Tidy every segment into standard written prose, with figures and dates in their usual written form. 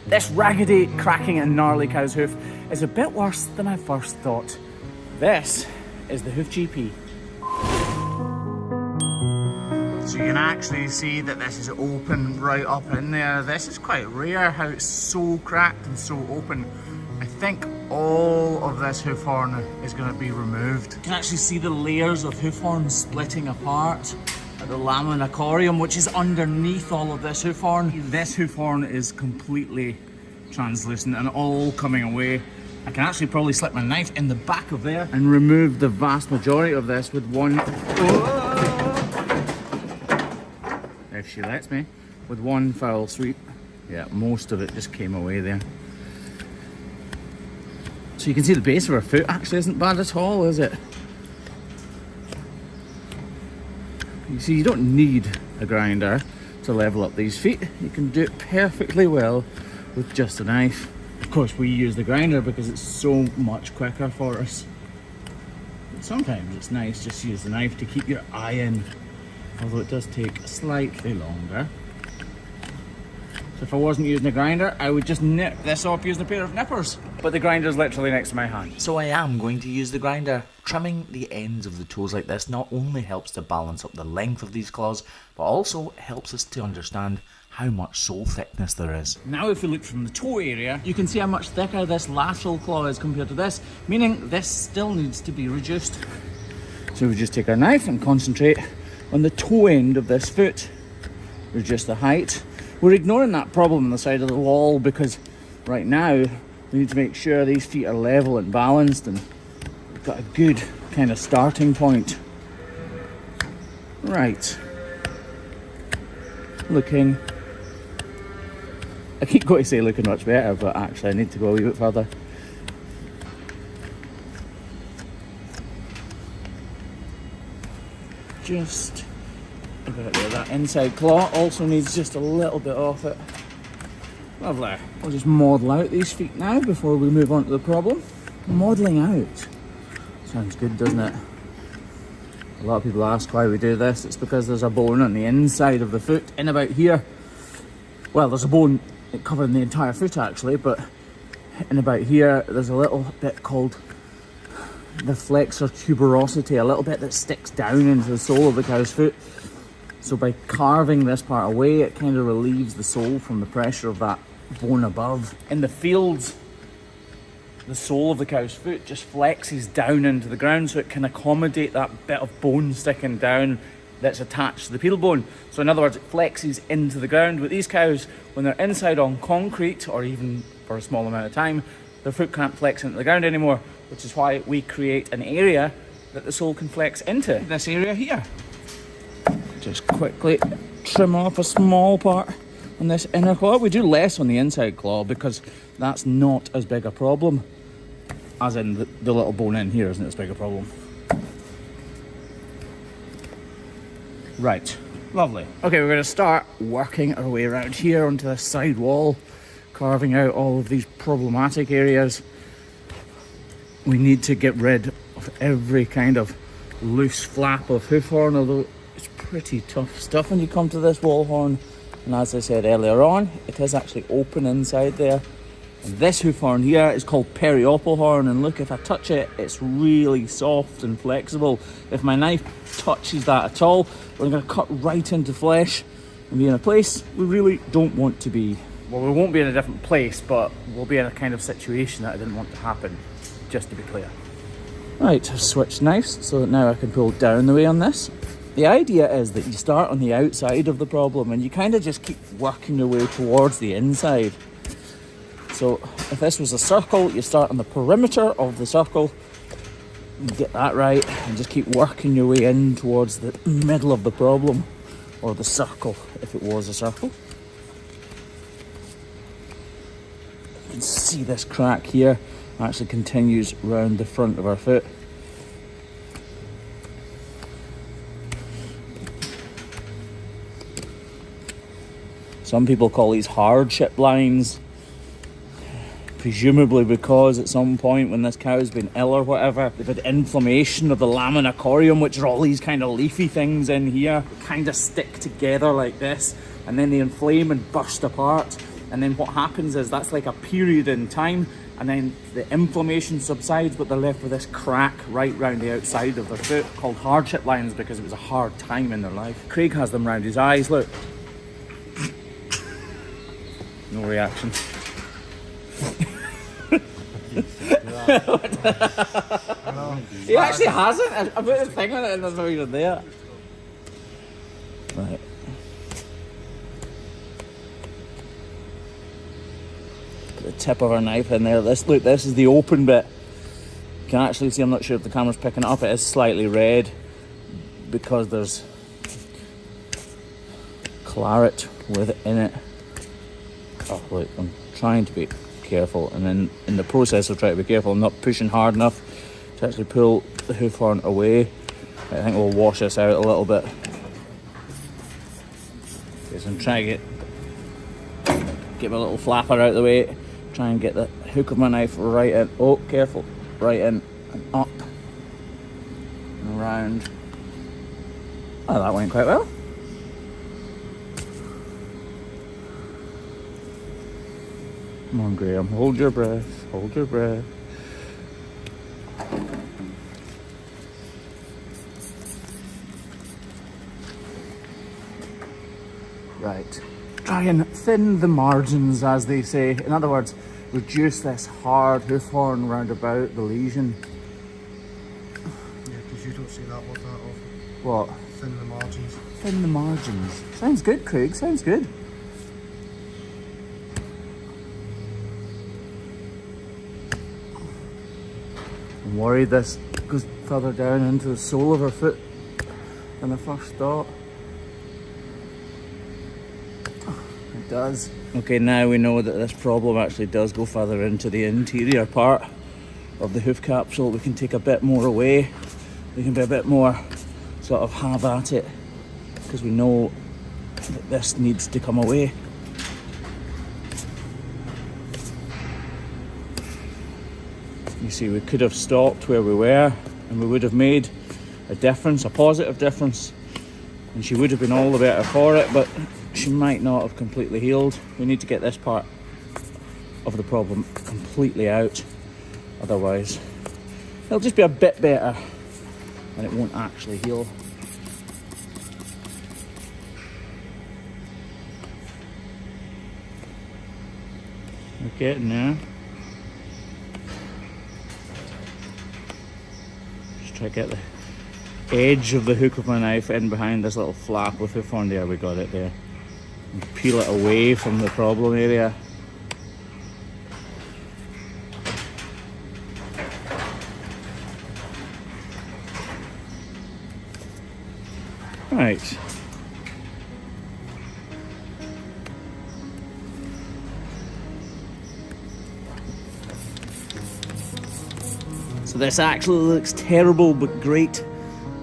This raggedy, cracking and gnarly cow's hoof is a bit worse than I first thought. This is the Hoof GP. So you can actually see that this is open right up in there. This is quite rare how it's so cracked and so open. I think all of this hoof horn is going to be removed. You can actually see the layers of hoof horn splitting apart at the laminacorium, which is underneath all of this hoof horn. This hoof horn is completely translucent and all coming away. I can actually probably slip my knife in the back of there and remove the vast majority of this with one... if she lets me, with one foul sweep. Yeah, most of it just came away there. So you can see the base of her foot actually isn't bad at all, is it? You see, you don't need a grinder to level up these feet. You can do it perfectly well with just a knife. Of course, we use the grinder because it's so much quicker for us. But sometimes it's nice just to use the knife to keep your eye in, although it does take slightly longer. So if I wasn't using a grinder, I would just nip this off using a pair of nippers. But the grinder's literally next to my hand. So I am going to use the grinder. Trimming the ends of the toes like this not only helps to balance up the length of these claws, but also helps us to understand how much sole thickness there is. Now if we look from the toe area, you can see how much thicker this lateral claw is compared to this, meaning this still needs to be reduced. So we just take our knife and concentrate on the toe end of this foot. Reduce the height. We're ignoring that problem on the side of the wall because right now we need to make sure these feet are level and balanced and we've got a good kind of starting point. Right. Looking... I keep going to say looking much better, but actually I need to go a wee bit further. Just about there. That inside claw also needs just a little bit off it. Lovely. We'll just model out these feet now before we move on to the problem. Modelling out. Sounds good, doesn't it? A lot of people ask why we do this. It's because there's a bone on the inside of the foot, in about here. Well, there's a bone covering the entire foot actually, but in about here there's a little bit called the flexor tuberosity, a little bit that sticks down into the sole of the cow's foot. So by carving this part away, it kind of relieves the sole from the pressure of that bone above. In the fields, the sole of the cow's foot just flexes down into the ground so it can accommodate that bit of bone sticking down that's attached to the pedal bone. So in other words, it flexes into the ground. With these cows, when they're inside on concrete, or even for a small amount of time, their foot can't flex into the ground anymore, which is why we create an area that the sole can flex into. This area here. Just quickly trim off a small part on this inner claw. We do less on the inside claw because that's not as big a problem. As in the little bone in here isn't as big a problem. Right, lovely. Okay, we're going to start working our way around here onto this side wall, carving out all of these problematic areas. We need to get rid of every kind of loose flap of hoof horn, although it's pretty tough stuff when you come to this wall horn. And as I said earlier on, it is actually open inside there. And this hoof horn here is called periopal horn, and look, if I touch it, it's really soft and flexible. If my knife touches that at all, we're going to cut right into flesh and be in a place we really don't want to be. Well, we won't be in a different place, but we'll be in a kind of situation that I didn't want to happen, just to be clear. Right, I've switched knives so that now I can pull down the way on this. The idea is that you start on the outside of the problem and you kind of just keep working your way towards the inside. So if this was a circle, you start on the perimeter of the circle, you get that right, and just keep working your way in towards the middle of the problem, or the circle, if it was a circle. You can see this crack here actually continues round the front of our foot. Some people call these hardship lines, presumably because at some point when this cow's been ill or whatever, they've had inflammation of the laminacorium, which are all these kind of leafy things in here, kind of stick together like this, and then they inflame and burst apart. and then what happens is that's like a period in time, and then the inflammation subsides, but they're left with this crack right round the outside of their foot called hardship lines because it was a hard time in their life. Craig has them round his eyes, look. No reaction. He actually hasn't. I put his thing on it and there's no even there. Right. Put the tip of our knife in there. This is the open bit. You can actually see, I'm not sure if the camera's picking it up, it is slightly red because there's claret within it. Oh look, I'm trying to be careful, and then in the process of trying to be careful, I'm not pushing hard enough to actually pull the hoof horn away. I think we'll wash this out a little bit. Okay, so I'm trying to get my little flapper out of the way, try and get the hook of my knife right in. Oh, careful, right in and up and around. Oh, that went quite well. Come on, Graham, hold your breath, hold your breath. Right, try and thin the margins, as they say. In other words, reduce this hard hoof horn round about the lesion. Yeah, because you don't see that one that often. What? Thin the margins. Thin the margins. Sounds good, Craig, sounds good. I'm worried this goes further down into the sole of her foot than I first thought. It does. Okay, now we know that this problem actually does go further into the interior part of the hoof capsule. We can take a bit more away. We can be a bit more sort of have at it, because we know that this needs to come away. You see, we could have stopped where we were and we would have made a difference, a positive difference, and she would have been all the better for it, but she might not have completely healed. We need to get this part of the problem completely out, otherwise it'll just be a bit better and it won't actually heal. We're getting there. Try to get the edge of the hook of my knife in behind this little flap with hoof horn. There, we got it there. And peel it away from the problem area. Right. So this actually looks terrible but great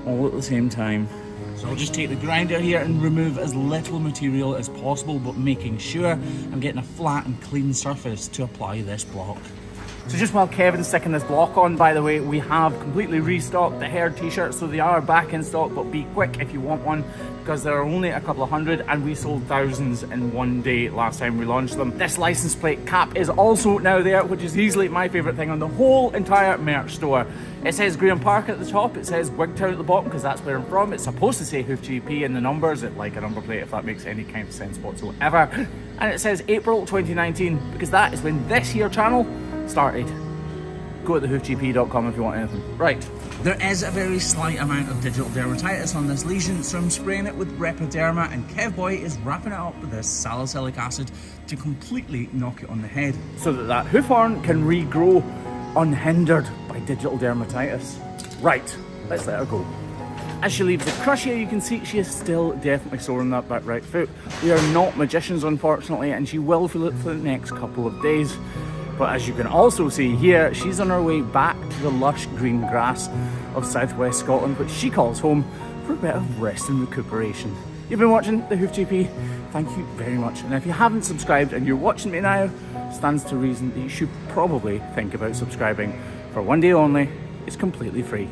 all at the same time. So I'll just take the grinder here and remove as little material as possible, but making sure I'm getting a flat and clean surface to apply this block. So just while Kevin's sticking this block on, by the way, we have completely restocked the hair t-shirts, so they are back in stock, but be quick if you want one, because there are only a couple of hundred and we sold thousands in one day last time we launched them. This license plate cap is also now there, which is easily my favourite thing on the whole entire merch store. It says Graham Park at the top, it says Wigtown at the bottom, because that's where I'm from. It's supposed to say Hoof GP in the numbers, like a number plate, if that makes any kind of sense whatsoever. And it says April 2019, because that is when this here channel started. Go to thehoofgp.com if you want anything. Right, there is a very slight amount of digital dermatitis on this lesion, so I'm spraying it with Repoderma, and Kevboy is wrapping it up with this salicylic acid to completely knock it on the head, so that hoof horn can regrow unhindered by digital dermatitis. Right, let's let her go. As she leaves the crush here, you can see she is still definitely sore in that back right foot. We are not magicians, unfortunately, and she will feel it for the next couple of days. But as you can also see here, she's on her way back to the lush green grass of southwest Scotland, which she calls home, for a bit of rest and recuperation. You've been watching the Hoof GP. Thank you very much. And if you haven't subscribed and you're watching me now, stands to reason that you should probably think about subscribing. For one day only, it's completely free.